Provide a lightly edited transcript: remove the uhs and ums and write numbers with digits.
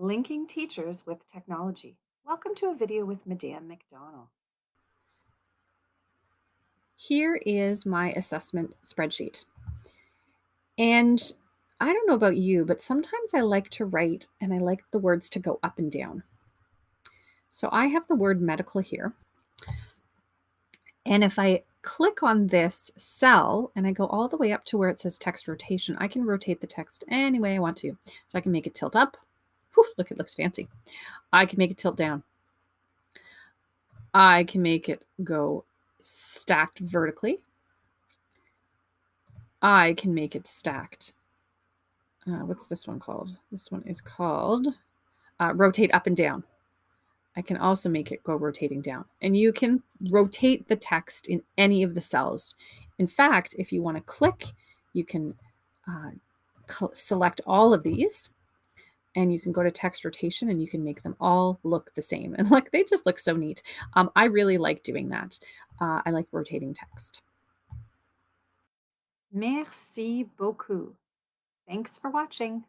Linking Teachers with Technology. Welcome to a video with Madame McDonald. Here is my assessment spreadsheet. And I don't know about you, but sometimes I like to write and I like the words to go up and down. So I have the word medical here. And if I click on this cell and I go all the way up to where it says text rotation, I can rotate the text any way I want to. So I can make it tilt up. Whew, look, it looks fancy. I can make it tilt down. I can make it go stacked vertically. I can make it stacked. What's this one called? This one is called rotate up and down. I can also make it go rotating down. And you can rotate the text in any of the cells. In fact, if you want to click, you can select all of these and you can go to text rotation and you can make them all look the same. And look, they just look so neat. I really like doing that. I like rotating text. Merci beaucoup. Thanks for watching.